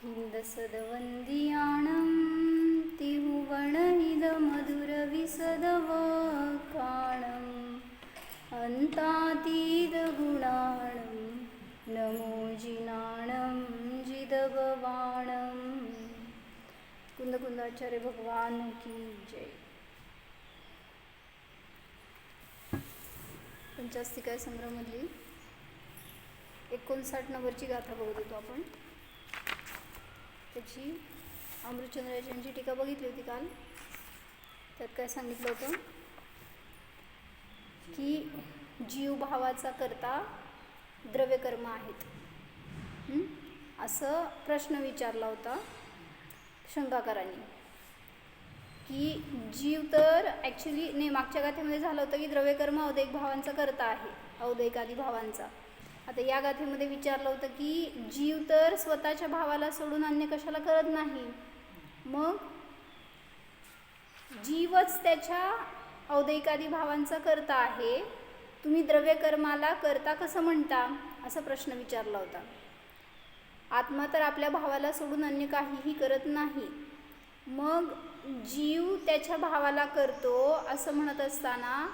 हिंदसदवंदियाणं तिहुवणहिदमधुरविसदवकाणम् अन्तातीतगुणाणं नमो जिनाणं जिदभवाणं। कुंदकुंदाचार्य भगवान की जय। पंचास्तिकाय संग्रहामधली 59 नंबरची गाथा बघत होतो आपण. त्याची अमृतचंद्राचार्यांची टीका बघितली होती काल. त्यात काय सांगितलं होतं की जीवभावाचा करता द्रव्यकर्म आहेत, असं प्रश्न विचारला होता शंकाकारांनी. की जीव तर ॲक्च्युली नाही, मागच्या गाथेमध्ये झालं होतं की द्रव्यकर्म औदैहिक भावांचा करता आहे, औदैहिक आदी भावांचा. आता या गाथेमध्ये विचारलं होतं की जीव तर स्वतःच्या भावाला सोडून अन्य कशाला करत नाही, मग जीवच त्याच्या औदैहिकादी भावांचा करता आहे, तुम्ही द्रव्यकर्माला करता कसं म्हणता, असा प्रश्न विचारला होता. आत्मा तर आपल्या भावाला सोडून अन्य काहीही करत नाही, मग जीव त्याच्या भावाला करतो असं म्हणत असताना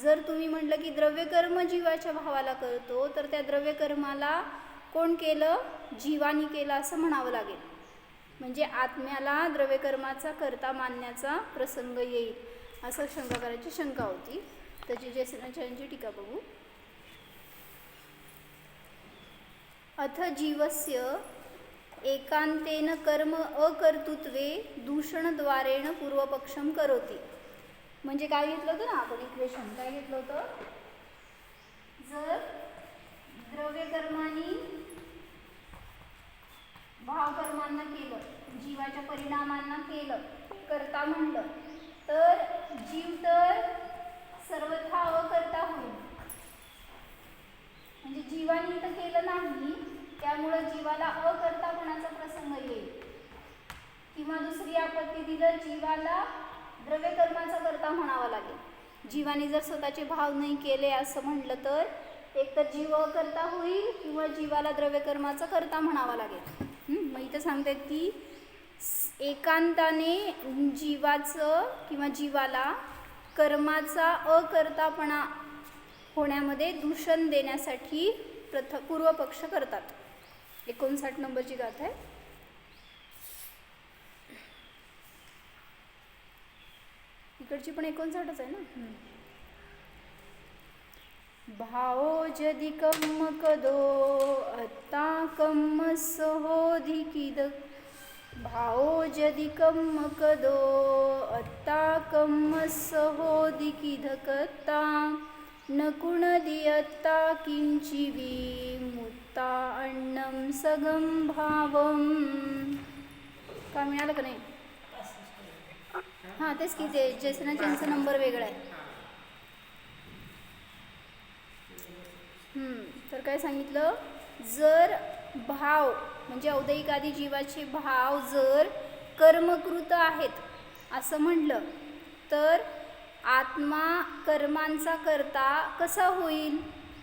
जर तुम्ही म्हटलं की द्रव्यकर्म जीवाच्या भावाला करतो, तर त्या द्रव्यकर्माला कोण केलं, जीवानी केलं असं म्हणावं लागेल. म्हणजे आत्म्याला द्रव्यकर्माचा करता मानण्याचा प्रसंग येईल, असं शंकाकाराची शंका होती. त्याची जयसेनाचार्यांची टीका बघू. अथ जीवस्य एकांतेन कर्म अकर्तृत्वे दूषणद्वारेण पूर्वपक्षम करोति. म्हणजे काय घेतलं होतं ना आपण इक्वेशन, काय घेतलं होतं, जर द्रव्यकर्मांनी भावकर्मांना केलं, जीवाच्या परिणामांना केलं, करता म्हणलं, तर जीव तर सर्वथा अकर्ता होईल. म्हणजे जीवानी तर केलं नाही, त्यामुळं जीवाला अकर्तापणाचा प्रसंग येईल. किंवा दुसरी आपत्ती दिलं, जीवाला द्रव्यकर्माचा करता म्हणावा लागेल. जीवाने जर स्वतःचे भाव नाही केले असं म्हटलं तर एक तर जीव अकर्ता होईल किंवा जीवाला द्रव्यकर्माचा करता म्हणावा लागेल. मग इथं सांगतात की एकांताने जीवाचं किंवा जीवाला कर्माचा अकर्तापणा होण्यामध्ये दूषण देण्यासाठी पूर्वपक्ष करतात. 59 नंबरची गाथा आहे. इकडची पण 59च आहे ना. भावो जदि कम्म कदो अत्ता कम्म सहोधिकिद. भावो जदि कम्म कदो अत्ता कम्म सहोधिकिदकत्ता न कुणदियत्ता किंचिवी मुत्ता अन्नम सगम भावम. का मिळालं का नाही? हां तेच की, ते जयसेनाचार्यांचा नंबर वेगळा आहे. तर काय सांगितलं, जर भाव म्हणजे औदैहिक आदी जीवाचे भाव जर कर्मकृत आहेत असं म्हटलं, तर आत्मा कर्मांचा करता कसा होईल,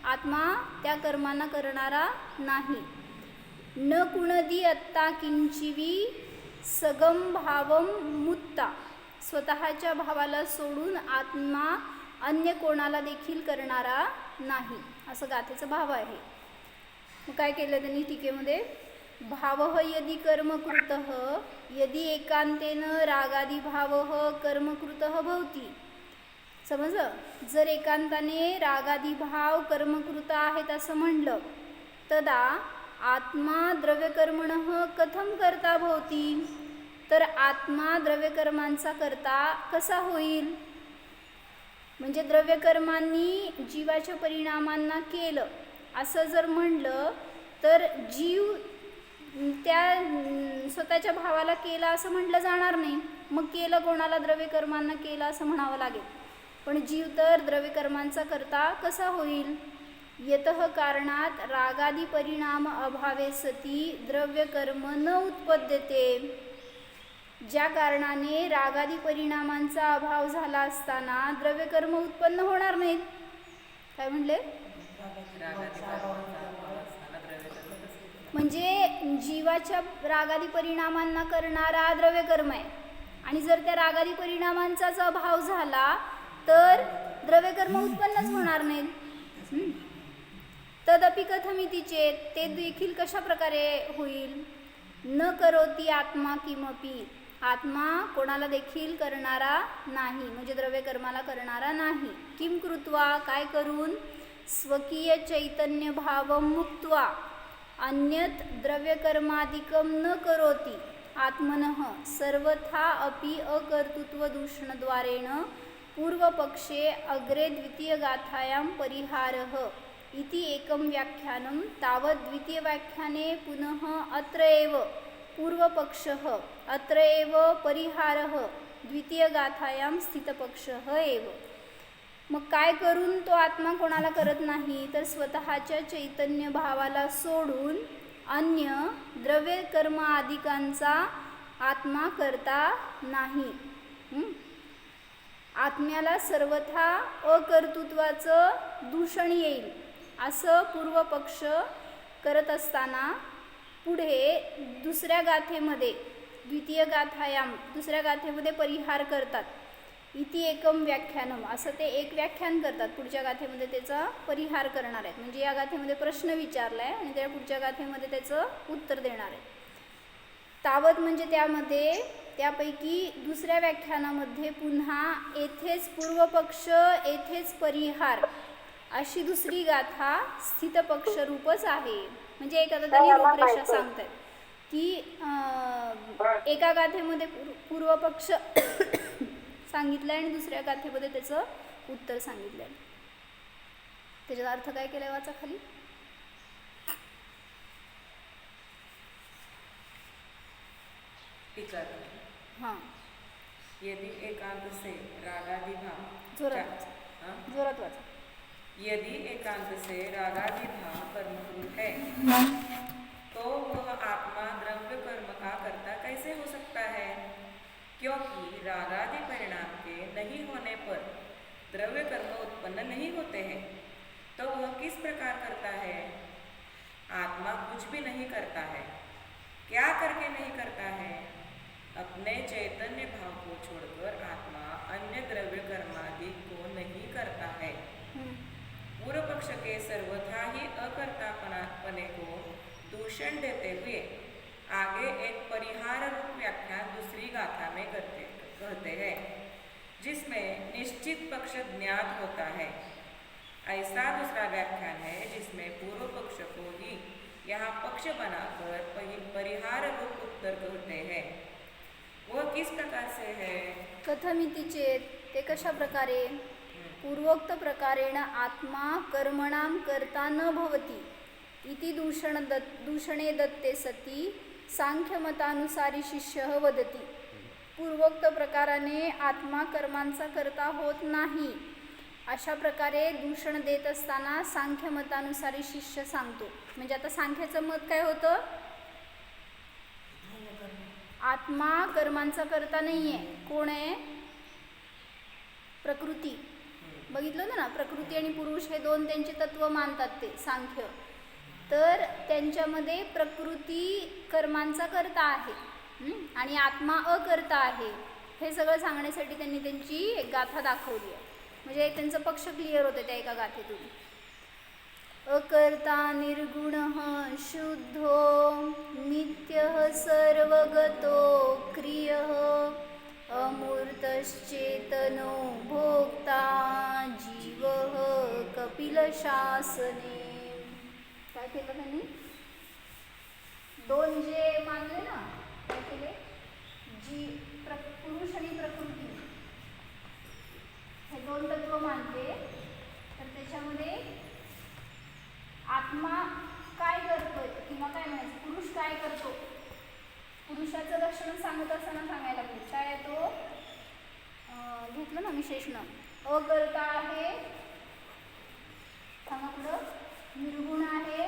आत्मा त्या कर्मांना करणारा नाही. न कुणदी अत्ता किंचिवी सगम भावम मुत्ता. स्वतःच्या भावाला सोडून आत्मा अन्य कोणाला देखील करणारा नाही, असं गाथेचा भाव आहे. मग काय केलं त्यांनी टीकेमध्ये, भावः यदि कर्मकृतः यदि एकांतेन रागादी भावः कर्मकृतः भवति. समजलं, जर एकांताने रागादी भाव कर्मकृत आहेत असं म्हणलं, तदा आत्मा द्रव्यकर्मणः कथम करता भवति. तर आत्मा द्रव्यकर्मांचा करता कसा होईल. म्हणजे द्रव्यकर्मांनी जीवाच्या परिणामांना केलं असं जर म्हणलं, तर जीव त्या स्वतःच्या भावाला केलं असं म्हटलं जाणार नाही. मग केलं कोणाला, द्रव्यकर्मांना केलं असं म्हणावं लागेल. पण जीव तर द्रव्यकर्मांचा करता कसा होईल. यतः कारणात रागादी परिणाम अभावे सती द्रव्यकर्म न उत्पद्यते. ज्या कारणाने रागादी परिणामांचा अभाव झाला असताना द्रव्यकर्म उत्पन्न होणार नाहीत. काय म्हणले, म्हणजे जीवाच्या रागादी परिणामांना करणारा द्रव्यकर्म आहे आणि जर त्या रागादी परिणामांचाच अभाव झाला तर द्रव्यकर्म उत्पन्नच होणार नाहीत. तदपि कथमिति चेत, ते देखील कशा प्रकारे होईल. न करोती आत्मा किमपि, आत्मा कोणाला देखील करणारा नाही, म्हणजे द्रव्यकर्माला करणारा नाही. किम कृत्वा, काय करून. स्वकीय चैतन्य भावं मुक्त्वा अन्यत द्रव्यकर्मादिकं न करोति आत्मनः सर्वथा अपि अकर्तृत्व दूषणद्वारेण पूर्वपक्षे अग्रे द्वितीयगाथायां परिहारः इति एकं व्याख्यानं. तावत् द्वितीयव्याख्याने पुनः अत्र एव पूर्वपक्षः अत्र एव परिहारः द्वितीयगाथायां स्थितपक्षः एव. मग काय करून तो आत्मा कोणाला करत नाही तर स्वतःच्या चैतन्य भावाला सोडून अन्य द्रव्य कर्म आदिकांचा आत्मा करता नाही. आत्म्याला सर्वथा अकर्तृत्वाचं दूषण येईल असं पूर्वपक्ष करत असताना पुढे दुसऱ्या गाथेमध्ये द्वितीय गाथायाम दुसऱ्या गाथेमध्ये परिहार करतात. इति एकम व्याख्यानम, असं ते एक व्याख्यान करतात. पुढच्या गाथेमध्ये त्याचा परिहार करणार आहेत. म्हणजे या गाथेमध्ये प्रश्न विचारला आहे आणि त्या पुढच्या गाथेमध्ये त्याचं उत्तर देणार आहे. तावत म्हणजे त्यामध्ये त्यापैकी दुसऱ्या व्याख्यानामध्ये पुन्हा येथेच पूर्वपक्ष येथेच परिहार अशी दुसरी गाथा स्थितपक्ष रूपच आहे. म्हणजे एक आता त्यांनी रूपरेषा सांगतात की एका गाथेमध्ये पूर्वपक्ष सांगितलं आहे आणि दुसऱ्या गाथेमध्ये त्याचं उत्तर सांगितलं आहे. त्याचा अर्थ काय केलाय वाचा खाली. हां, यदि एकांत से रागादि भाव जोरात वाचा. यदि एकांत से रागादि भाव कर्मभूत है तो वह आत्मा द्रव्य कर्म का कर्ता कैसे हो सकता है. क्योंकि रागादि परिणाम के नहीं होने पर द्रव्य कर्म उत्पन्न नहीं होते हैं. तो वह किस प्रकार करता है. आत्मा कुछ भी नहीं करता है. क्या करके नहीं करता है. अपने चैतन्य भाव को छोड़कर आत्मा अन्य द्रव्य कर्मादि को नहीं करता है. पूर्व पक्ष के सर्वथा ही अकर्तापने को दूषण देते हुए आगे एक परिहार रूप व्याख्यान दूसरी गाथा में कहते हैं जिसमें निश्चित पक्ष ज्ञात होता है. ऐसा दूसरा व्याख्यान है जिसमें पूर्व पक्ष को ही यहाँ पक्ष बनाकर परिहार रूप उत्तर कहते हैं. वह किस प्रकार से है. कथमिति चेत, ते कशा प्रकारे. पूर्वोक्त प्रकारेण आत्मा कर्मणां कर्ता न भवति इति दूषणे दत्ते सती सांख्यमतानुसारी शिष्यः वदति. पूर्वोक्त प्रकाराने आत्मा कर्मांचा कर्ता होत नाही अशा प्रकारे दूषण देत असताना सांख्यमतानुसारी शिष्य सांगतो. म्हणजे आता सांख्याचं मत काय होतं. आत्मा कर्मांचा कर्ता नाही आहे. कोण आहे. प्रकृती. बघितलं ना, प्रकृती आणि पुरुष हे दोन त्यांचे तत्व मानतात ते सांख्य. तर त्यांच्यामध्ये प्रकृती कर्मांचा कर्ता आहे आणि आत्मा अकर्ता आहे. हे सगळं सांगण्यासाठी त्यांनी त्यांची एक गाथा दाखवली आहे. म्हणजे त्यांचं पक्ष क्लिअर होते त्या एका गाथेतून. अकर्ता निर्गुणः शुद्धो नित्यः सर्वगतो क्रियः अमूर्तश्चेतनो भोक्ता जीवः कपिलशासने. काय केलं त्यांनी. दोन जे मानले ना, काय केले. पुरुष आणि प्रकृती हे दोन तत्व मानले. तर त्याच्यामध्ये आत्मा काय करतोय किंवा काय म्हणायचं पुरुष काय करतो. पुरुषाचं लक्षण सांगत असताना सांगायला लागले. काय तो घेतलं ना विशेषण. अकर्ता आहे, सांगा पुढं. निर्गुण आहे,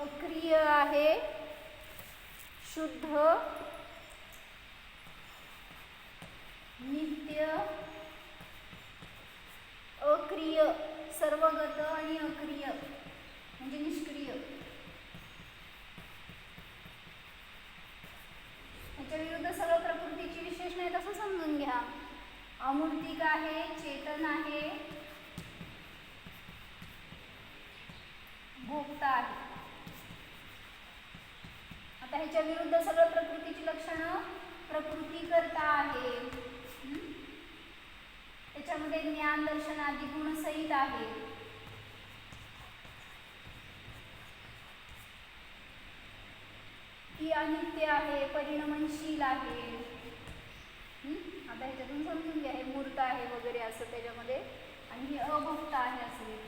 अक्रिय आहे, शुद्ध, नित्य, अक्रिय, सर्वगत आणि अक्रिय. म्हणजे निष्क्रिय. याच्या विरुद्ध सगळं प्रकृतीची विशेषण आहे तसं समजून घ्या. अमूर्तिक आहे, चेतन आहे, भोक्ता आहे. आता ह्याच्या विरुद्ध सगळं प्रकृतीची लक्षणं. प्रकृती करता आहे, त्याच्यामध्ये ज्ञान दर्शन आदी गुण सहित आहे. ती अनित्य आहे, परिणमनशील आहे. आता ह्याच्यातून समजून घ्या हे मूर्त आहे वगैरे असं त्याच्यामध्ये, आणि ही अभोक्ता आहे असे.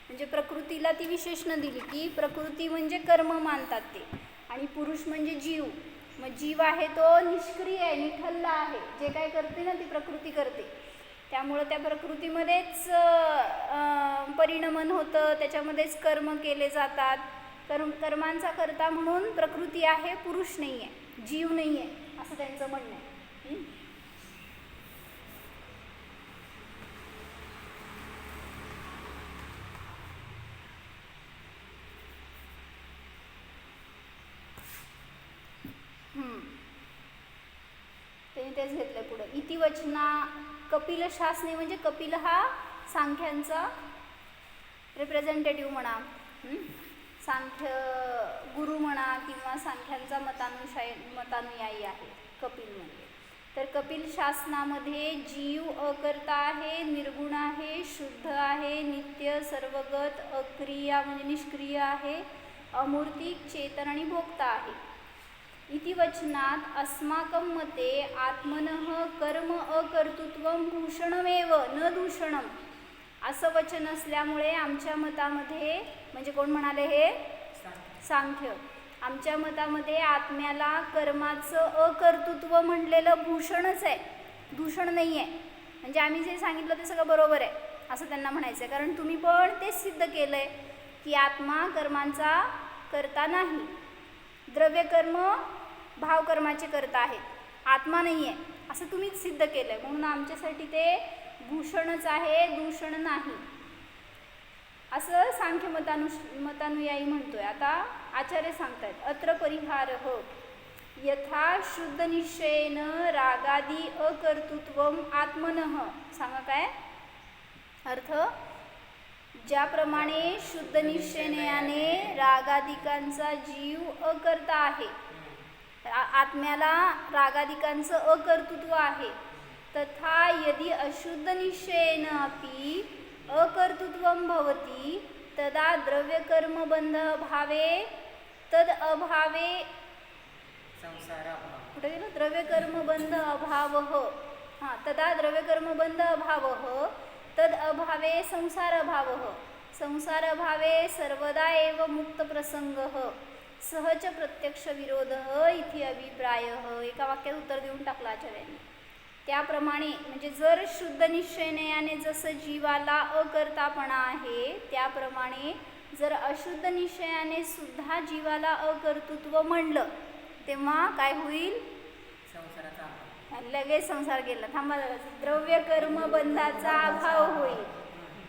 म्हणजे प्रकृतीला ती विशेषणं दिली की प्रकृती म्हणजे कर्म मानतात ते, आणि पुरुष म्हणजे जीव. मग जीव आहे तो निष्क्रिय आहे, निठल्ला आहे. जे काय करते ना ती प्रकृती करते, त्यामुळं त्या प्रकृतीमध्येच परिणमन होतं, त्याच्यामध्येच कर्म केले जातात. कर्मांचा करता म्हणून प्रकृती आहे, पुरुष नाही आहे, जीव नाही आहे, असं त्यांचं म्हणणं आहे. त्यांनी तेच घेतलंय पुढे. इतिवचना कपिल शासने, म्हणजे कपिल हा सांख्यांचा रिप्रेझेंटेटिव्ह म्हणा, सांख्य गुरु म्हणा, किंवा सांख्यांचा मतानुयायी आहे कपिल म्हणजे. तर कपिल शासनामध्ये जीव अकर्ता आहे, निर्गुण आहे, शुद्ध आहे, नित्य, सर्वगत, अक्रिया म्हणजे निष्क्रिय आहे, अमूर्तिक, चेतन आणि भोक्ता आहे. इतिवचनात अस्माकं मते आत्मनः कर्म अकर्तृत्वं भूषणमेव न दूषणम असं वचन असल्यामुळे आमच्या मतामध्ये, म्हणजे कोण म्हणाले हे? सांख्य. आमच्या मतामध्ये आत्म्याला कर्माचं अकर्तृत्व म्हणलेलं भूषणच आहे, दूषण नाही आहे. म्हणजे आम्ही जे सांगितलं ते सगळं बरोबर आहे असं त्यांना म्हणायचं आहे. कारण तुम्ही पण तेच सिद्ध केलं आहे की आत्मा कर्मांचा करता नाही. द्रव्यकर्म भावकर्माचे करता आहेत, आत्मा नाही आहे असं तुम्हीच सिद्ध केलं आहे. म्हणून आमच्यासाठी ते भूषणच आहे, दूषण नाही असं सांख्य मतानुयायी म्हणतोय. आता आचार्य सांगतायत अत्र परिहारः यथा शुद्ध निश्चयेन रागादी अकर्तृत्वम आत्मनः. सांगा काय अर्थ? ज्याप्रमाणे शुद्ध निश्चयाने रागादिकांचा जीव अकर्ता आहे, आत्म्याला रागादिकांचं अकर्तृत्व आहे, तथा यदि अशुद्ध निश्चयेन अपि अकर्तृत्वं भवति तदा द्रव्यकर्मबंध अभावे तद अभावे कुठे गेलं? द्रव्यकर्मबंध अभावः. तदा द्रव्यकर्मबंध अभावः तद अभावे संसार अभावः. संसार अभावे सर्वदा एव मुक्त प्रसंगः सहज प्रत्यक्ष विरोधः इति अभिप्रायः. एका वाक्यात उत्तर देऊन टाकलं आचार्यांनी. त्याप्रमाणे म्हणजे जर शुद्ध निश्चयाने जसं जीवाला अकर्तापणा आहे, त्याप्रमाणे जर अशुद्ध निश्चयाने सुद्धा जीवाला अकर्तृत्व म्हणलं तेव्हा काय होईल? लगेच संसार गेला. थांबा जरा. द्रव्य कर्म बंधाचा अभाव होईल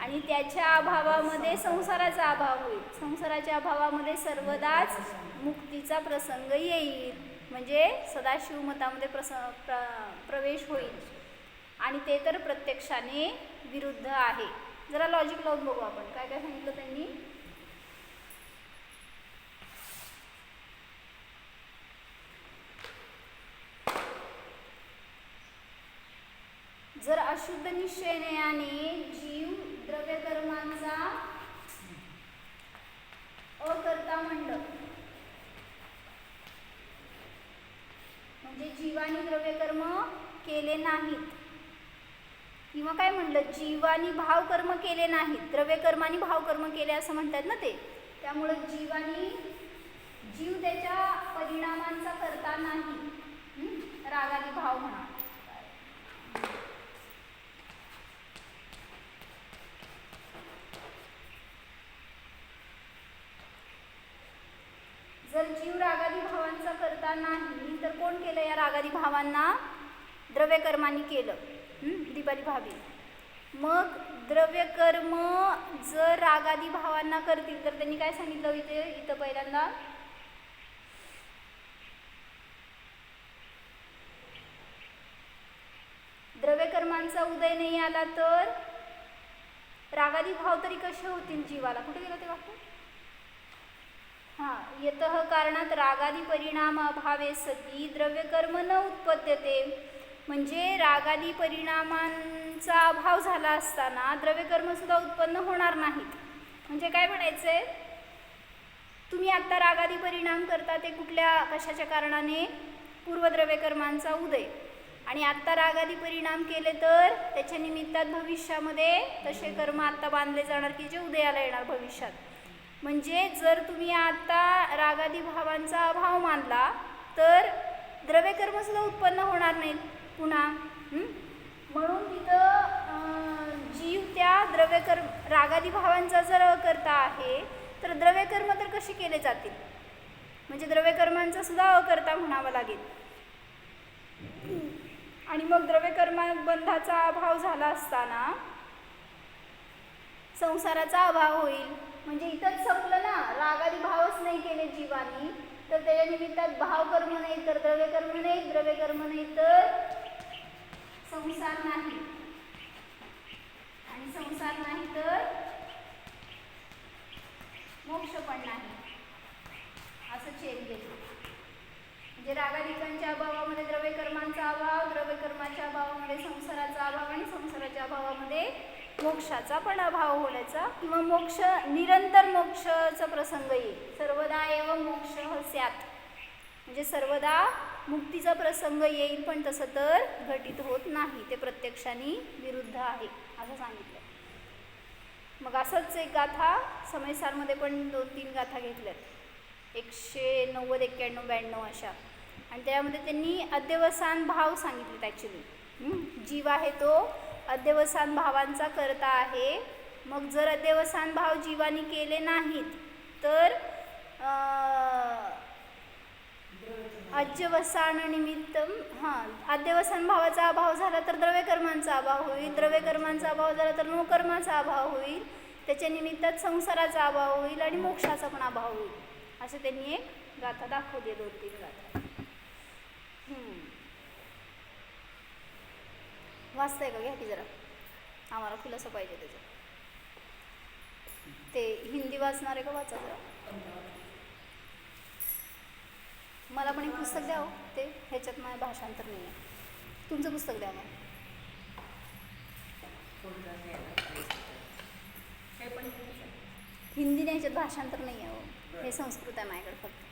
आणि त्याच्या अभावामध्ये संसाराचा अभाव होईल. संसाराच्या अभावामध्ये सर्वदाच मुक्तीचा प्रसंग येईल, म्हणजे सदाशिव मतामध्ये प्रवेश होईल, आणि ते तर प्रत्यक्षाने विरुद्ध आहे. जरा लॉजिक लावून बघू आपण काय काय सांगितलं त्यांनी. जर अशुद्ध निश्चयाने जीव द्रव्यकर्मांचा अकर्ता म्हणलं, म्हणजे जीवानी द्रव्यकर्म केले नाहीत, किंवा काय म्हणलं, जीवानी भावकर्म केले नाहीत, द्रव्यकर्मानी भावकर्म केले असं म्हणतात ना ते. त्यामुळे जीव त्याच्या परिणामांचा करता नाही. रागादी भाव म्हणा. जर जीव रागादी भावांचा करता नाही तर कोण केलं? या रागादी भावांना द्रव्यकर्मांनी केलं. दीपाली भाभी. मग द्रव्यकर्म जर रागादी भावांना करतील तर त्यांनी काय सांगितलं इथं पहिल्यांदा, द्रव्यकर्मांचा उदय नाही आला तर रागादी भाव तरी कसे होतील जीवाला. कुठे गेलं ते वाक्य? यतः कारणात रागादी परिणाम अभावे सती द्रव्यकर्म न उत्पद्यते. म्हणजे रागादी परिणामांचा अभाव झाला असताना द्रव्यकर्म सुद्धा उत्पन्न होणार नाहीत. म्हणजे काय म्हणायचंय, तुम्ही आत्ता रागादी परिणाम करता ते कशाच्या कारणाने, पूर्वद्रव्यकर्मांचा उदय, आणि आत्ता रागादी परिणाम केले तर त्याच्या निमित्तात भविष्यामध्ये तसे कर्म आत्ता बांधले जाणार की जे उदयाला येणार भविष्यात. म्हणजे जर तुम्ही आता रागादी भावांचा अभाव मानला तर द्रव्यकर्म सुद्धा उत्पन्न होणार नाहीत पुन्हा. म्हणून तिथं जीव त्या रागादी भावांचा जर अकर्ता आहे तर द्रव्यकर्म तर कसे केले जातील, म्हणजे द्रव्यकर्मांचा सुद्धा अकर्ता म्हणावा लागेल. आणि मग द्रव्यकर्मबंधाचा अभाव झाला असताना संसाराचा अभाव होईल. म्हणजे इथंच संपलं ना, रागादी भावच नाही केले जीवानी तर त्याच्या निमित्तात भावकर्म नाही तर द्रव्यकर्म नाही, द्रव्यकर्म नाही तर संसार नाही, आणि संसार नाही तर मोक्ष पण नाही, असं चेन घेतलं. म्हणजे रागादिकांच्या अभावामध्ये द्रव्यकर्मांचा अभाव, द्रव्यकर्माच्या अभावामध्ये संसाराचा अभाव, आणि संसाराच्या अभावामध्ये मोक्षाचा पण अभाव होण्याचा किंवा मोक्ष निरंतर मोक्षाचा प्रसंग येईल. सर्वदा एव मोक्ष स्यात्, म्हणजे सर्वदा मुक्तीचा प्रसंग येईल, पण तसं तर घटित होत नाही, ते प्रत्यक्षाने विरुद्ध आहे असं सांगितलं. मग असंच एक गाथा समयसारमध्ये पण 2-3 गाथा घेतल्यात, 190, 91, 92 अशा, आणि त्यामध्ये त्यांनी अध्यवसान भाव सांगितलेत. ॲक्च्युली जीव आहे तो अध्यवसान भावांचा करता आहे. मग जर अध्यवसान भाव जीवानी केले नाहीत तर अध्यवसान निमित्त अध्यवसान भावाचा अभाव झाला तर द्रव्यकर्मांचा अभाव होईल, द्रव्यकर्मांचा अभाव झाला तर नोकर्माचा अभाव होईल, त्याच्या निमित्तात संसाराचा अभाव होईल आणि मोक्षाचा पण अभाव होईल. असं त्यांनी एक गाथा दाखवली, 2-3 गाथा. वाचताय का? घ्या की जरा, आम्हाला खुलासा पाहिजे त्याचं. ते हिंदी वाचणार आहे का? वाचा जरा. मला पण एक पुस्तक द्या हो, ते ह्याच्यात माझं भाषांतर नाही आहे. तुमचं पुस्तक द्या मला. हिंदी नाही, ह्याच्यात भाषांतर नाही आहे हो, हे संस्कृत आहे माझ्याकडे फक्त.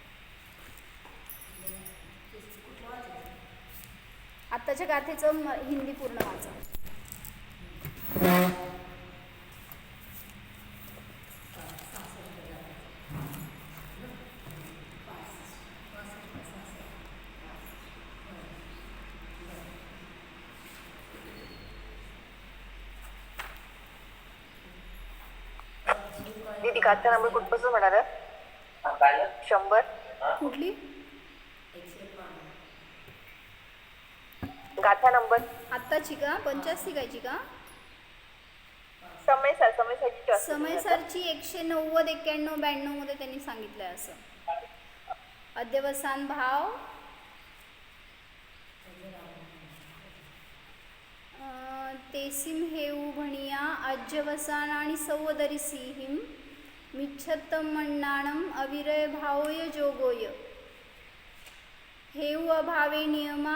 आत्ताच्या गाथेचं हिंदी पूर्ण वाचा. दीदी गाथा नंबर कुठपासून म्हणाल? 100. कुठली गाथा नंबर? आत्ताची का? 85 कायची का? समयसारची 190, 91, 92 मध्ये त्यांनी सांगितलंय असं. अध्यवसान भाव तेसिम हेऊ भणिया अध्यवसान आणि सौवदरिसी हिम मिच्छत्तम मण्णाणम अविरय भावोय जोगोय हेऊ अभावे नियमा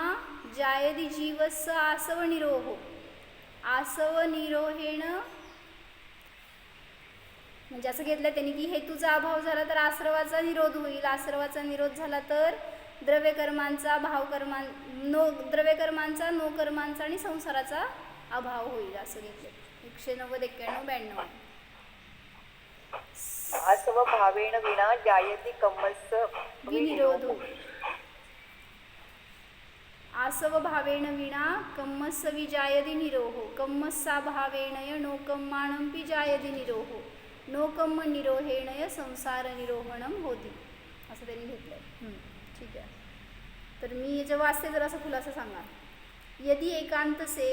जायदि जीवस्य आसव निरोहो आसव निरोहेण. म्हणजे असं घेतलं त्यांनी की हेतूचा अभाव झाला तर आश्रवाचा निरोध होईल, आश्रवाचा निरोध झाला तर द्रव्यकर्मांचा, द्रव्यकर्मांचा, नोकर्मांचा आणि संसाराचा अभाव होईल असं घेतलं. 190, 91, 92. आसव भावेण विना जायति कम्मस्स विनिरोधो. आसव भावेण विना कम्मस्स विजायदि निरोहो कम्मस्सा भावेणय नोकम्माणंपि जायदि निरोहो नोकम्म निरोहेणय संसार निरोहणम होती असं त्यांनी घेतलंय. ठीक आहे, तर मी याच्या वाचते जरा असं खुलासा सांगा. यदि एकांत से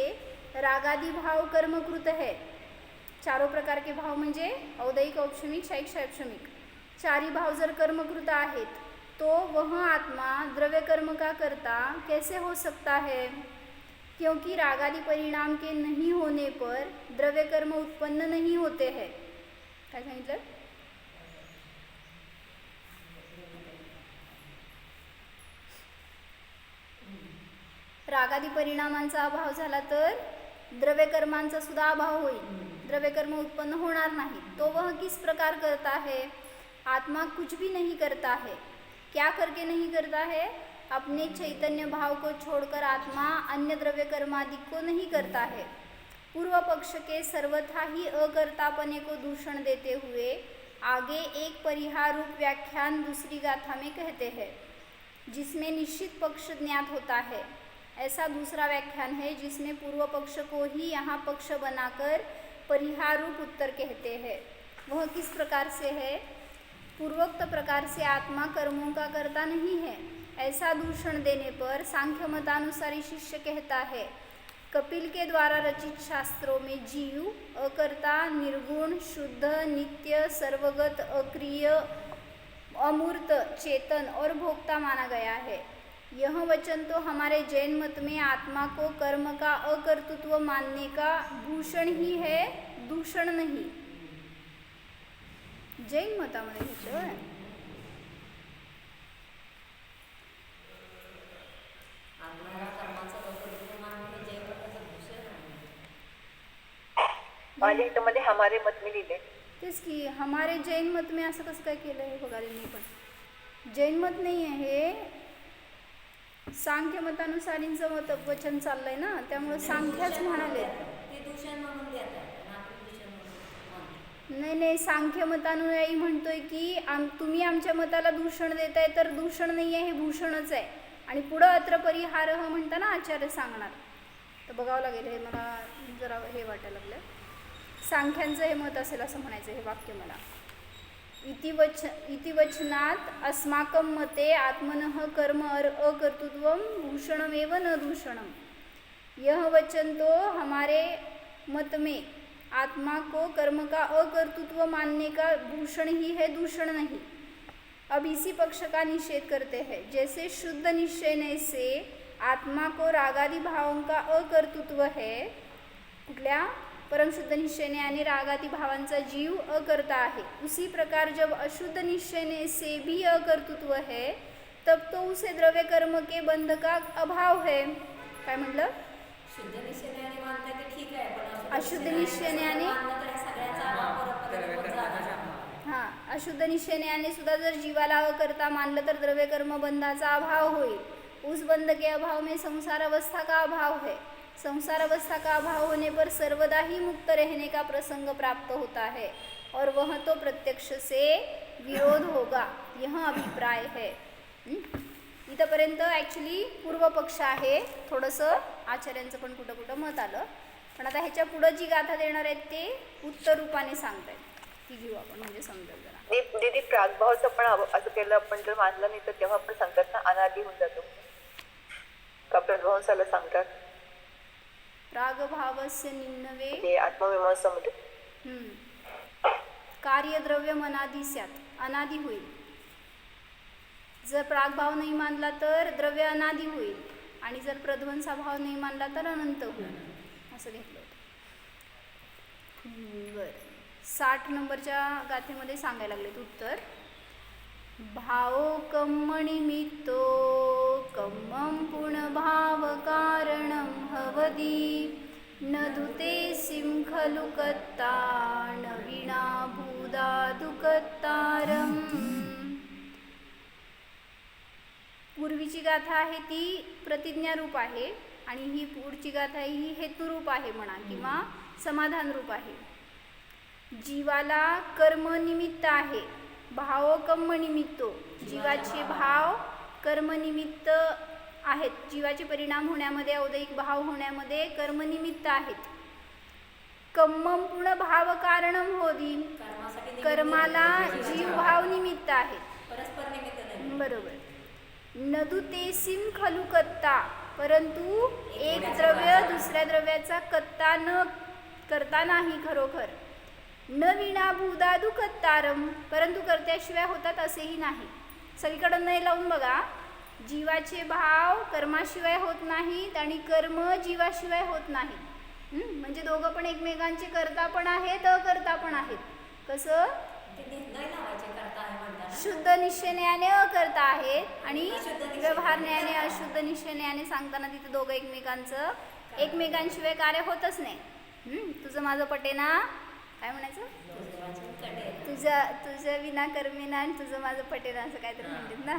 रागादी भाव कर्मकृत है। चारों प्रकार के भाव म्हणजे औदैहिक, औपशमिक, शायिक, शैक्षणिक, चारी भाव जर कर्मकृत आहेत तो वह आत्मा द्रव्य कर्म का करता कैसे हो सकता है? क्योंकि रागादि परिणाम के नहीं होने पर द्रव्य कर्म उत्पन्न नहीं होते हैं। काय सांगितलं? रागादि परिणामांचा अभाव झाला तर द्रव्य कर्मांचा सुद्धा अभाव होईल, द्रव्य कर्म उत्पन्न होणार नाही। तो वह किस प्रकार करता है? आत्मा कुछ भी नहीं करता है। क्या करके नहीं करता है? अपने चैतन्य भाव को छोड़कर आत्मा अन्य द्रव्य कर्मादि को नहीं करता है। पूर्व पक्ष के सर्वथा ही अकर्तापने को दूषण देते हुए आगे एक परिहार रूप व्याख्यान दूसरी गाथा में कहते हैं, जिसमें निश्चित पक्ष ज्ञात होता है। ऐसा दूसरा व्याख्यान है जिसमें पूर्व पक्ष को ही यहाँ पक्ष बनाकर परिहार रूप उत्तर कहते हैं। वह किस प्रकार से है? पूर्वोक्त प्रकार से आत्मा कर्मों का करता नहीं है। ऐसा दूषण देने पर सांख्य मतानुसारी शिष्य कहता है, कपिल के द्वारा रचित शास्त्रों में जीव अकर्ता, निर्गुण, शुद्ध, नित्य, सर्वगत, अक्रिय, अमूर्त, चेतन और भोक्ता माना गया है। यह वचन तो हमारे जैन मत में आत्मा को कर्म का अकर्तृत्व मानने का भूषण ही है, दूषण नहीं। जैन मतामध्ये घेतलं माझ्या हितामध्ये हमारे मत मी लिहिले. तेच की हमारे जैन मत में असं कसं काय केलं आहे बघा मी पण. जैन मत नाही आहे, सांख्य मतानुसारींचं मत वचन चाललंय ना, त्यामुळे सांख्याच म्हणाले. नाही नाही, सांख्य मतानुयायी म्हणतोय की तुम्ही आमच्या मताला दूषण देताय, तर दूषण नाही आहे, हे भूषणच आहे. आणि पुढं अत्र परिहार म्हणता ना आचार्य सांगणार, तर बघावं लागेल. हे मला जरा हे वाटायला लागलं, सांख्यांचं हे मत असेल असं म्हणायचं हे वाक्य मला. इति वचनात अस्माकं मते आत्मनः कर्म अकर्तृत्वम भूषणमेव न दूषणम. यह वचन तो हमारे मत में आत्मा को कर्म का अकर्तृत्व मानने का भूषण ही है, दूषण नहीं. अब इसी पक्ष का निषेध करते हैं. जैसे शुद्ध निश्चय से आत्मा को रागादि भावों का अकर्तृत्व है, कुठल्या परम शुद्ध निश्चयने आणि रागादि भावांचा जीव अकर्ता आहे, उसी प्रकार जब अशुद्ध निश्चयने से भी अकर्तृत्व है, तब तो उसे द्रव्य कर्म के बंध का अभाव है. काय म्हटलं? शुद्ध निश्चयाने मानता ते ठीक आहे, पण अशुद्ध निश्चयाने हां, अशुद्ध निश्चयाने सुद्धा जर जीवाला अकर्ता मानलं तर द्रव्य कर्म बंधाचा अभाव होईल. उस बंध के अभाव में संसार अवस्था का अभाव है. संसार अवस्था का अभाव होने पर सर्वदा ही मुक्त रहने का प्रसंग प्राप्त होता है, और वह तो प्रत्यक्ष से विरोध होगा. यह अभिप्राय है. इथंपर्यंत ॲक्च्युली पूर्व पक्ष आहे. थोडंसं आचार्यांचं पण कुठं कुठं मत आलं, पण आता ह्याच्या पुढं जी गाथा देणार आहेत ते उत्तर रूपाने सांगतायत, ती घेऊ आपण म्हणजे समजेल जरा. दीदी प्रागभावचं पण असं केलं आपण जर मानलं नाही तर तेव्हा पण सांगतात ना अनादि होऊन जातो का, प्रध्वंसाला सांगतात प्रागभावस्य निम्नवे ते आत्मविमर्शामध्ये कार्यद्रव्य अनादि स्यात्, अनादि होईल. जर प्रागभाव नाही मानला तर द्रव्य अनादि होईल, आणि जर प्रध्वंसा भाव नाही मानला तर अनंत होईल, असं घेतलं होतं. बरं, 60 नंबरच्या गाथेमध्ये सांगायला लागलेत उत्तर. भावो कम्मनिमित्तो कम्मं पुनभाव कारणं हवदी न दुते सिं खलु कत्ता न विना भूदा दुकत्तारम. पूर्वीची गाथा आहे ती प्रतिज्ञारूप आहे, आणि ही पुढची गाथा आहे ही हेतुरूप आहे म्हणा, किंवा समाधान रूप आहे. जीवाला कर्मनिमित्त आहे. भाव कर्मनिमित्तो, जीवाचे भाव कर्मनिमित्त आहेत. जीवाचे परिणाम होण्यामध्ये, औदैहिक भाव होण्यामध्ये कर्मनिमित्त आहेत. कम्मम पुर्ण भाव कारणम होदी, कर्माला जीव भाव निमित्त आहेत. परस्पर निमित्त नाही. बरोबर. नदुतेसिम खलुकत्ता, परंतु एक द्रव्य दुसऱ्या द्रव्याचा करता नाही खरोखर. न विना भूदादू कत्तारम, परंतु कर्त्याशिवाय होतात असेही नाही. सगळीकडं नाही लावून बघा. जीवाचे भाव कर्माशिवाय होत नाहीत आणि कर्म जीवाशिवाय होत नाहीत. म्हणजे दोघं पण एकमेकांचे कर्ता पण आहेत अकर्ता पण आहेत. कसं? ते निर्णय लावायचे करता आहे म्हणतात. शुद्ध निश्चयाने अकर्ता आहेत आणि व्यवहार न्यायाने अशुद्ध निश्चयाने सांगताना तिथे दोघं एकमेकांशिवाय कार्य होतच नाही. तुझं माझं पटेना, काय म्हणायचं, तुझं वाचन कडेल. तुझं विना कर्मेना आणि तुझं माझं पटेना असं काहीतरी म्हणतात ना.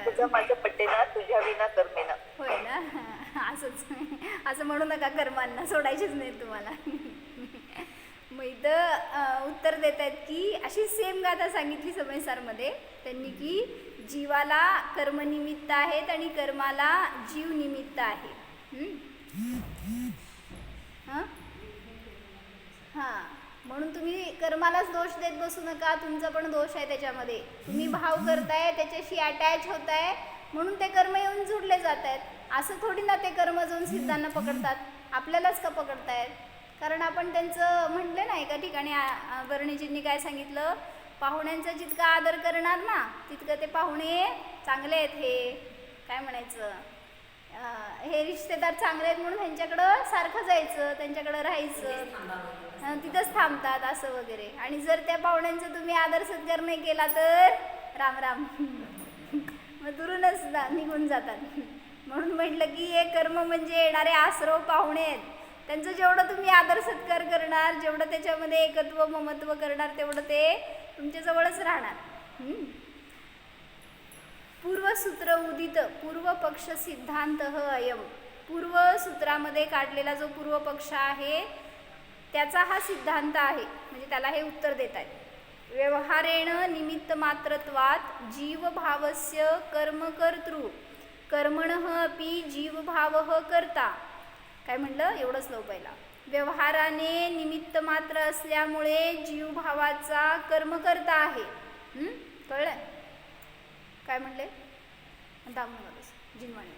तुझं माझं पटेना तुझ्या विना कर्मेना. होय ना. असं म्हणू नका, कर्मांना सोडायचेच नाही तुम्हाला. मग इथं उत्तर देत आहेत की अशी सेम गाथा सांगितली समयसारमध्ये त्यांनी की जीवाला कर्मनिमित्त आहेत आणि कर्माला जीव निमित्त आहे. हां, म्हणून तुम्ही कर्मालाच दोष देत बसू नका. तुमचा पण दोष आहे त्याच्यामध्ये. तुम्ही भाव करताय, त्याच्याशी अटॅच होताय, म्हणून ते कर्म येऊन जुडले जात आहेत. असं थोडी ना ते कर्म जाऊन सिद्धांना पकडतात, आपल्यालाच का पकडतायत? कारण आपण त्यांचं म्हटलं ना एका ठिकाणी वर्णिजींनी काय सांगितलं, पाहुण्यांचा जितका आदर करणार ना तितकं ते पाहुणे चांगले आहेत. हे काय म्हणायचं, हे रिश्तेदार चांगले आहेत म्हणून ह्यांच्याकडं सारखं जायचं, त्यांच्याकडं राहायचं, तिथंच थांबतात असं वगैरे. आणि जर त्या पाहुण्यांचा तुम्ही आदर सत्कार नाही केला तर राम राम, मग दुरूनच निघून जातात. म्हणून म्हटलं की हे कर्म म्हणजे येणारे आश्रव पाहुणे आहेत. त्यांचं जेवढं तुम्ही आदर सत्कार करणार, जेवढं त्याच्यामध्ये एकत्व ममत्व करणार, तेवढं ते तुमच्याजवळच राहणार. पूर्वसूत्र उदित पूर्वपक्ष सिद्धांत अयम. पूर्वसूत्रामध्ये काढलेला जो पूर्वपक्ष आहे त्याचा हा सिद्धांत आहे. म्हणजे त्याला हे उत्तर देत आहेत. व्यवहारेण निमित्त मात्रत्वात जीवभावस्य कर्मकर्तृ कर्मणः अपि जीवभावः कर्ता. काय म्हणलं, एवढंच लव पहिला. व्यवहाराने निमित्त मात्र असल्यामुळे जीवभावाचा कर्मकर्ता आहे. कळलं काय म्हणले? जिनवाने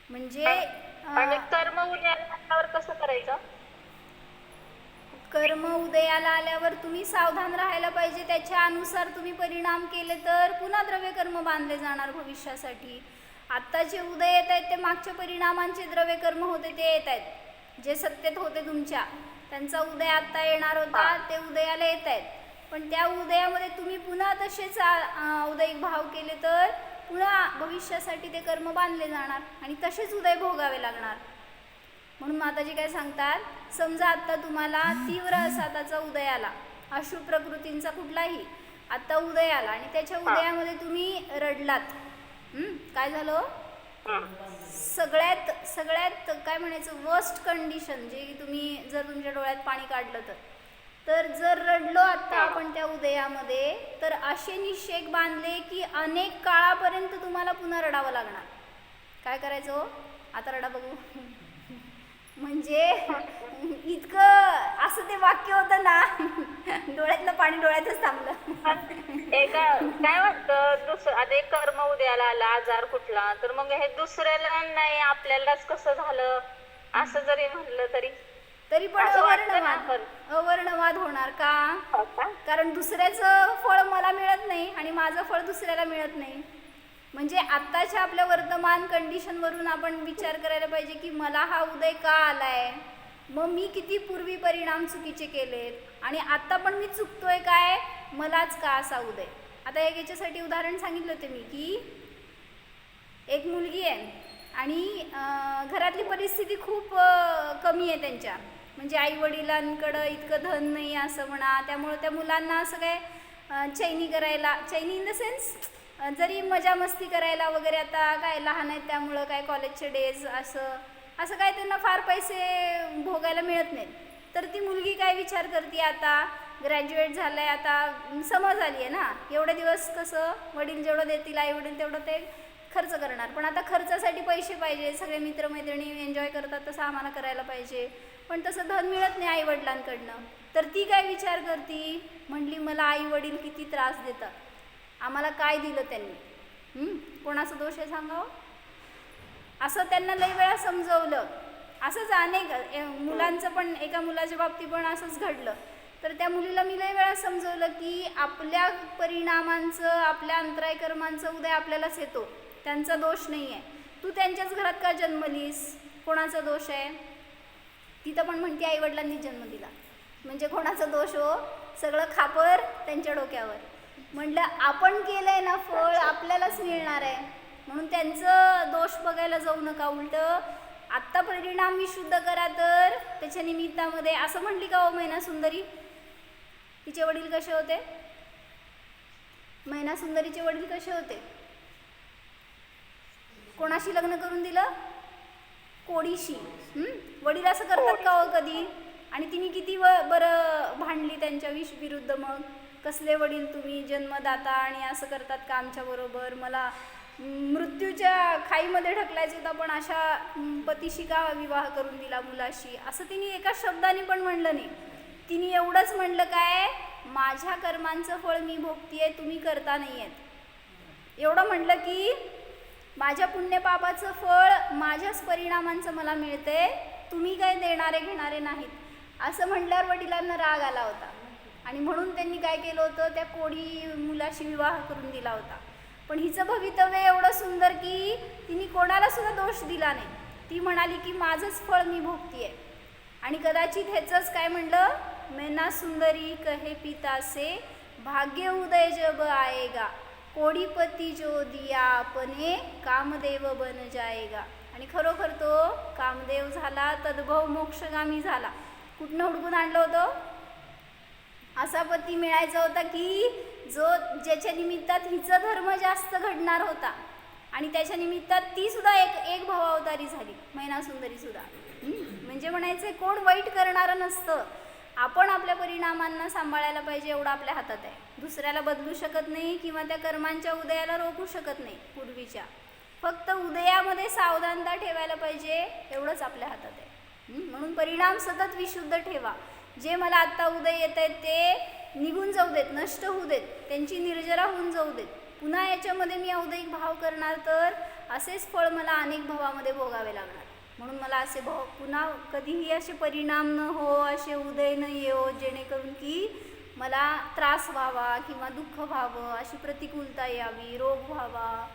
म्हणजे आणि कर्म उद्यावर कसं करायचं? कर्म उदयाला आल्यावर तुम्ही सावधान राहायला पाहिजे. त्याच्या अनुसार तुम्ही परिणाम केले तर पुन्हा द्रव्य कर्म बांधले जाणार भविष्यासाठी. आत्ता जे उदय येत आहेत ते मागच्या परिणामांचे द्रव्य कर्म होते ते येत आहेत, जे सत्तेत होते तुमच्या, त्यांचा उदय आत्ता येणार होता, ते उदयाला येत आहेत. पण त्या उदयामध्ये तुम्ही पुन्हा तसेच उदयिक भाव केले तर पुन्हा भविष्यासाठी ते कर्म बांधले जाणार आणि तसेच उदय भोगावे लागणार. म्हणून माताजी काय सांगतात, समजा आत्ता तुम्हाला तीव्र असा त्याचा उदय आला, अशुभ प्रकृतींचा कुठलाही आत्ता उदय आला आणि त्याच्या उदयामध्ये तुम्ही रडलात. काय झालं? सगळ्यात काय म्हणायचं, वर्स्ट कंडिशन, जे तुम्ही जर तुमच्या डोळ्यात पाणी काढलं तर जर रडलो आत्ता आपण त्या उदयामध्ये, तर असे निश्चय बांधले की अनेक काळापर्यंत तुम्हाला पुन्हा रडावं लागणार. काय करायचं? आता रडा बघू. म्हणजे इतकं असं ते वाक्य होतं ना, डोळ्यातलं पाणी डोळ्यातच थांबलं. एका काय वाटतं, आता एक कर्म उद्याला आला, आजार कुठला, तर मग हे दुसऱ्याला नाही आपल्यालाच कसं झालं असं जरी म्हणलं तरी पण अवर्णवाद होणार का? कारण दुसऱ्याचं फळ मला मिळत नाही आणि माझं फळ दुसऱ्याला मिळत नाही. म्हणजे आत्ताच्या आपल्या वर्तमान कंडिशनवरून आपण विचार करायला पाहिजे की मला हा उदय का आलाय, मग मी किती पूर्वी परिणाम चुकीचे केलेत आणि आत्ता पण मी चुकतोय काय, मलाच का असा उदय. आता एक याच्यासाठी उदाहरण सांगितलं होतं मी की एक मुलगी आहे आणि घरातली परिस्थिती खूप कमी आहे त्यांच्या, म्हणजे आई वडिलांकडं इतकं धन नाही असं म्हणा, त्यामुळं त्या मुलांना असं काय चैनी करायला, चैनी इन द सेन्स जरी मजा मस्ती करायला वगैरे, आता काय लहान आहेत त्यामुळं काय कॉलेजचे डेज असं काय त्यांना फार पैसे भोगायला मिळत नाहीत. तर ती मुलगी काय विचार करते, आता ग्रॅज्युएट झालं आहे, आता समज आली आहे ना, एवढे दिवस कसं वडील जेवढं देतील आई वडील तेवढं ते खर्च करणार, पण आता खर्चासाठी पैसे पाहिजे, सगळे मित्रमैत्रिणी एन्जॉय करतात तसं आम्हाला करायला पाहिजे, पण तसं धन मिळत नाही आईवडिलांकडनं. तर ती काय विचार करते, म्हटली मला आई वडील किती त्रास देतात, आम्हाला काय दिलं त्यांनी, कोणाचा दोष आहे सांगावं? असं त्यांना लई वेळा समजवलं. असंच अनेक मुलांचं पण, एका मुलाच्या बाबतीत पण असंच घडलं. तर त्या मुलीला मी लई वेळा समजवलं की आपल्या परिणामांचं, आपल्या अंतराय कर्मांचं उदय आपल्यालाच येतो, त्यांचा दोष नाही आहे. तू त्यांच्याच घरात का जन्मलीस, कोणाचा दोष आहे? तिथं पण म्हणते आईवडिलांनी जन्म दिला, म्हणजे कोणाचा दोष हो? सगळं खापर त्यांच्या डोक्यावर. म्हटलं आपण केलंय ना, फळ आपल्यालाच मिळणार आहे, म्हणून त्यांचं दोष बघायला जाऊ नका. उलटं आत्ता परिणाम विशुद्ध करा, तर त्याच्या निमित्तामध्ये असं म्हणली का हो मैना सुंदरी? तिचे वडील कसे होते? मैना सुंदरीचे वडील कसे होते? कोणाशी लग्न करून दिलं? कोडीशी. वडील असं करतात का हो कधी? आणि तिने किती बरं भांडली त्यांच्या विरुद्ध. मग कसले वडील तुम्ही, जन्मदाता, आणि असं करतात का आमच्याबरोबर? मला मृत्यूच्या खाईमध्ये ढकलायचं होता, पण अशा पतीशी का विवाह करून दिला मुलाशी? असं तिने एका शब्दाने पण म्हणलं नाही. तिने एवढंच म्हणलं काय, माझ्या कर्मांचं फळ मी भोगतीये, तुम्ही करता नाही आहेत. एवढं म्हणलं की माझ्या पुण्यपापाचं फळ, माझ्याच परिणामांचं मला मिळते, तुम्ही काय देणारे घेणारे नाहीत. असं म्हटल्यावर वडिलांना राग आला होता, आणि म्हणून त्यांनी काय केलं होतं, त्या कोडी मुलाशी विवाह करून दिला होता. पण हिचं भवितव्य एवढं सुंदर की तिने कोणाला सुद्धा दोष दिला नाही. ती म्हणाली की माझंच फळ मी भोगतीये. आणि कदाचित ह्याचंच काय म्हणलं, मैना सुंदरी कहे पिता से भाग्य उदय जब आएगा, कोडीपती जो दिया आपने कामदेव बन जाएगा. आणि खरोखर तो कामदेव झाला, तद्भव मोक्षगामी झाला. कुठनं हुडकून आणलं होतं? असा पती मिळायचा होता की ज्याच्या निमित्तात हिचा धर्म जास्त घडणार होता, आणि त्याच्या निमित्तात ती सुद्धा एक भावावतारी झाली, मैना सुंदरी सुद्धा. म्हणजे म्हणायचं कोण वाईट करणारं नसतं. आपण आपल्या परिणामांना सांभाळायला पाहिजे, एवढं आपल्या हातात आहे. दुसऱ्याला बदलू शकत नाही किंवा त्या कर्मांच्या उदयाला रोखू शकत नाही पूर्वीच्या. फक्त उदयामध्ये सावधानता ठेवायला पाहिजे, एवढंच आपल्या हातात आहे. म्हणून परिणाम सतत विशुद्ध ठेवा. जे मला आत्ता उदय येत आहेत ते निघून जाऊ देत, नष्ट होऊ देत, त्यांची निर्जरा होऊन जाऊ देत. पुन्हा याच्यामध्ये मी औदयिक भाव करणार तर असेच फळ मला अनेक भावामध्ये भोगावे लागणार. म्हणून मला असे भाव पुन्हा कधीही असे परिणाम न हो, असे उदय न येवो, जेणेकरून की मला त्रास व्हावा किंवा दुःख व्हावं, अशी प्रतिकूलता यावी, रोग व्हावा,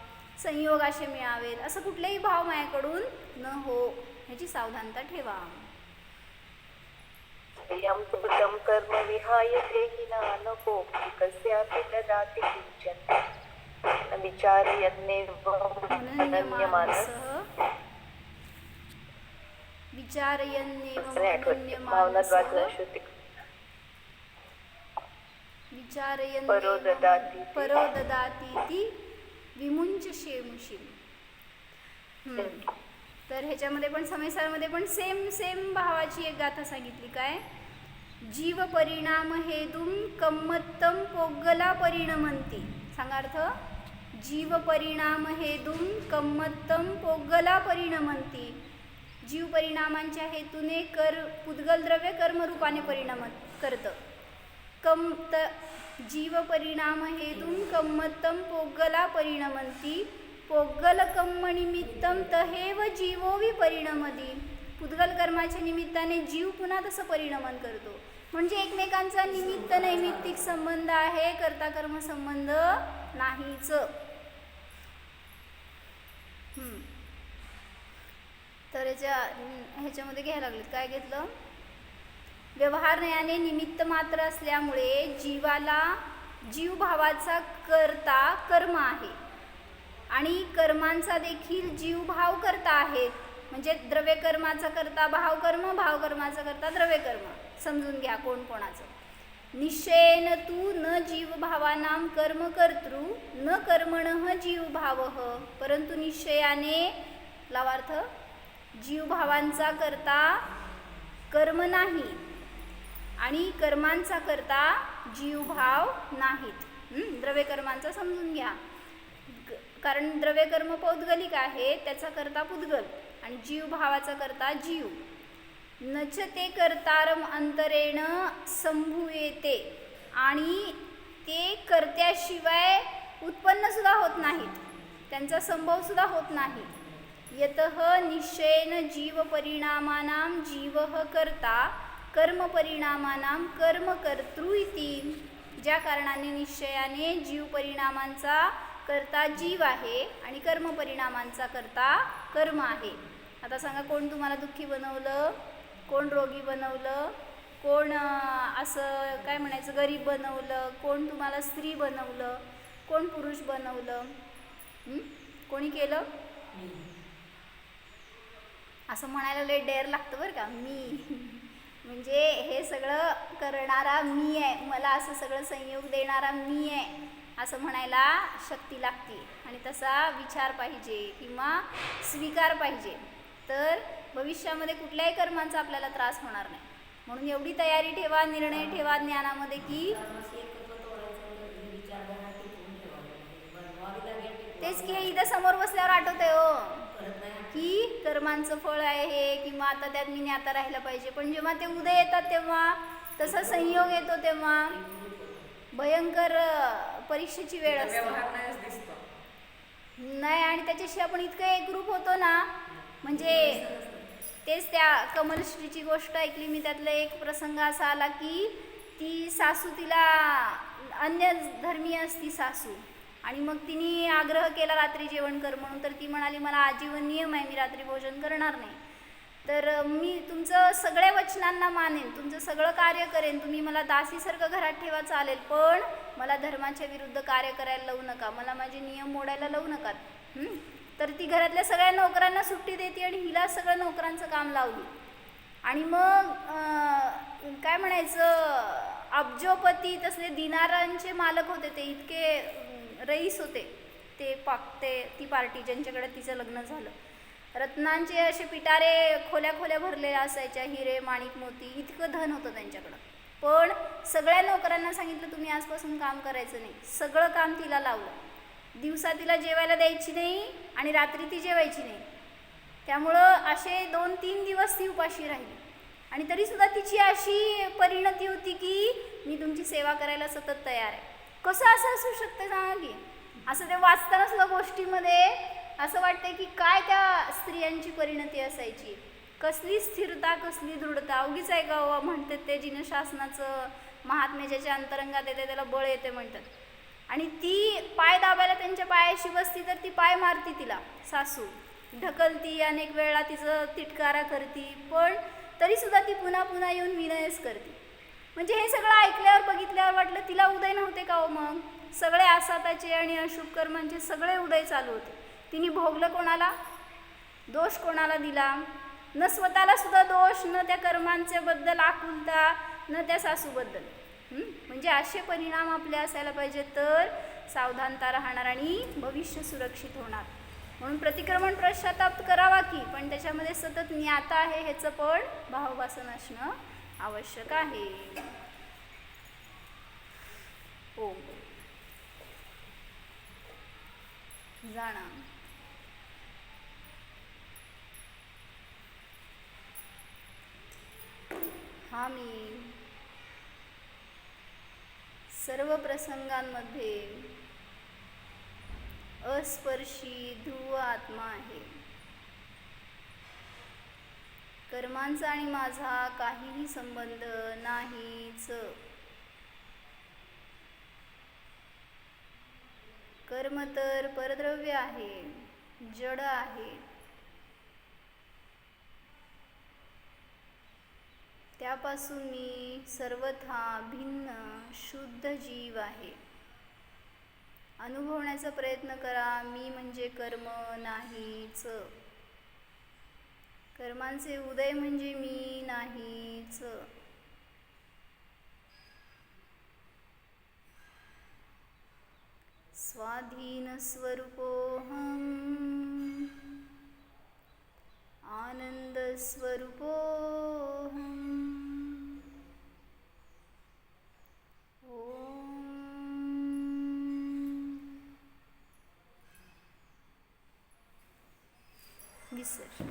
संयोग असे मिळावेत, असं कुठलेही भाव माझ्याकडून न हो, ह्याची सावधानता ठेवा. यम कृतं कर्म विहाय देहिना नको कस्यापि ददाति किंचन न विचारयन्नेव अनन्यमानस. विचारयन्नेव परो ददातीति विमुंच शेमुषीम. तर ह्याच्यामध्ये पण समयसारमध्ये पण सेम भावाची एक गाथा सांगितली. काय? जीव परिणाम हेतुम कम्मत्तम पोग्गला परिणमंती. सांगा अर्थ. जीव परिणाम हेतुम कम्मत्तम पोग्गला परिणमंती. जीव परिणामांच्या हेतूने पुद्गल द्रव्य कर्मरूपाने परिणाम करतं. जीव परिणाम हेतुम कम्मत्तम पोग्गला परिणमंती. पोग्गल कर्म निमित्तम तहेव जीवो विपरिणमती. पुद्गल कर्माच्या निमित्ताने जीव पुन्हा तसं परिणमन करतो. म्हणजे एकमेकांचा निमित्त नैमित्तिक संबंध आहे, कर्ता कर्म संबंध नाहीच. तर ह्याच्यामध्ये घ्यायला लागलेत. काय घेतलं? व्यवहारण्याने निमित्त मात्र असल्यामुळे जीव भावाचा कर्ता कर्म आहे, आणि कर्मांचा देखील जीव भाव करता आहेत. म्हणजे द्रव्यकर्माचा करता भावकर्म, भावकर्माचा करता द्रव्यकर्म. समजून घ्या कोण कोणाचं. निश्चयेन तू न जीव भावानां कर्म कर्तृ न कर्मणः जीव भावः. परंतु निश्चयाने लावार्थ जीव भावांचा करता कर्म नाही, आणि कर्मांचा करता जीव भाव नाहीत. द्रव्यकर्मांचा समजून घ्या, कारण द्रव्यकर्म पौद्गलिक आहे, त्याचा करता पुद्गल, आणि जीव भावाचा करता जीव. नच ते कर्तारम अंतरेण संभूयेते. आणि ते कर्त्याशिवाय उत्पन्न सुद्धा होत नाहीत, त्यांचा संभव सुद्धा होत नाही. यतः निश्चयेन जीवपरिणामानां जीवः कर्ता कर्मपरिणामानां कर्मकर्तृ इति. ज्या कारणाने निश्चयाने जीव परिणामांचा कर्ता जीव आहे आणि कर्मपरिणामांचा कर्ता कर्म आहे. आता सांगा, कोण तुम्हाला दुःखी बनवलं, कोण रोगी बनवलं, कोण असं काय म्हणायचं गरीब बनवलं, कोण तुम्हाला स्त्री बनवलं, कोण पुरुष बनवलं, कोणी केलं? असं म्हणायला लय डेअर लागतं बरं का. मी म्हणजे हे सगळं करणारा मी आहे, मला असं सगळं संयोग देणारा मी आहे असं म्हणायला शक्ती लागते आणि तसा विचार पाहिजे किंवा स्वीकार पाहिजे. तर भविष्यामध्ये कुठल्याही कर्मांचा आपल्याला त्रास होणार नाही. म्हणून एवढी तयारी ठेवा, निर्णय ठेवा ज्ञानामध्ये की तेच की हे इथं समोर बसल्यावर आठवतंय हो की कर्मांचं फळ आहे हे, किंवा आता त्यात मी आता राहिलं पाहिजे. पण जेव्हा ते उदय येतात तेव्हा, तसा संयोग येतो तेव्हा भयंकर परीक्षेची वेळ असते नाही. आणि त्याच्याशी आपण इतकं एकरूप होतो ना, म्हणजे तेच त्या कमलश्रीची गोष्ट ऐकली मी. त्यातला एक प्रसंग असा आला की ती सासू, तिला अन्य धर्मीय असती सासू, आणि मग तिने आग्रह केला रात्री जेवण कर म्हणून. तर ती म्हणाली मला आजीवन नियम आहे, मी रात्री भोजन करणार नाही. तर मी तुमचं सगळ्या वचनांना मानेन, तुमचं सगळं कार्य करेन, तुम्ही मला दासीसारखं घरात ठेवा चालेल, पण मला धर्माच्या विरुद्ध कार्य करायला लावू नका, मला माझे नियम मोडायला लावू नका. तर ती घरातल्या सगळ्या नोकरांना सुट्टी देते आणि हिला सगळं नोकरांचं काम लावली. आणि मग काय म्हणायचं, अब्जोपती तसले दिनारांचे मालक होते ते, इतके रईस होते ते ती पार्टी ज्यांच्याकडे तिचं लग्न झालं. रत्नांचे असे पिटारे खोल्या खोल्या भरलेल्या असायच्या, हिरे माणिक मोती, इतकं धन होतं त्यांच्याकडं. पण सगळ्या नोकरांना सांगितलं तुम्ही आजपासून काम करायचं नाही. सगळं काम तिला लावलं. दिवसा तिला जेवायला द्यायची नाही आणि रात्री ती जेवायची नाही. त्यामुळं असे 2-3 दिवस ती उपाशी राहिली. आणि तरीसुद्धा तिची अशी परिणती होती की मी तुमची सेवा करायला सतत तयार आहे. कसं असं असू शकतं सांगा की. असं ते वाचताना सुद्धा गोष्टीमध्ये असं वाटतं की काय त्या स्त्रियांची परिणती असायची, कसली स्थिरता, कसली दृढता. उगीच आहे का म्हणतात ते जिनशासनाचं महात्म्य ज्याच्या अंतरंगात येते त्याला बळ येते म्हणतात. आणि ती पाय दाबायला त्यांच्या पायाशी बसती तर ती पाय मारती तिला सासू, ढकलती, अनेक वेळा तिचं तिटकारा करती, पण तरीसुद्धा ती पुन्हा पुन्हा येऊन विनयच करते. म्हणजे हे सगळं ऐकल्यावर बघितल्यावर वाटलं तिला उदय नव्हते का हो. मग सगळे आसाताचे आणि अशुभ कर्मांचे सगळे उदय चालू होते. तिने भोगलं कोणाला, दोष कोणाला दिला, न स्वतःला सुद्धा दोष, न त्या कर्मांच्या बद्दल आकुलता, न त्या सासूबद्दल. म्हणजे असे परिणाम आपले असायला पाहिजे तर सावधानता राहणार आणि भविष्य सुरक्षित होणार. म्हणून प्रतिक्रमण पश्चाताप करावा की, पण त्याच्यामध्ये सतत ज्ञाता आहे ह्याचं पण भावभासन असणं आवश्यक आहे. ओम जाणा. हा मी सर्व प्रसंगांमध्ये अस्पर्शी ध्रुव आत्मा आहे. कर्मांचा आणि माझा काहीही संबंध नाहीच. कर्म तर परद्रव्य आहे, जड आहे. त्यापासून मी सर्वथा भिन्न शुद्ध जीव आहे. अनुभवण्याचा प्रयत्न करा, मी म्हणजे कर्म नाहीच. कर्मांचे उदय म्हणजे मी नाहीच. स्वाधीन स्वरूपोऽहम्, आनंद स्वरूपोऽहम्. विसर.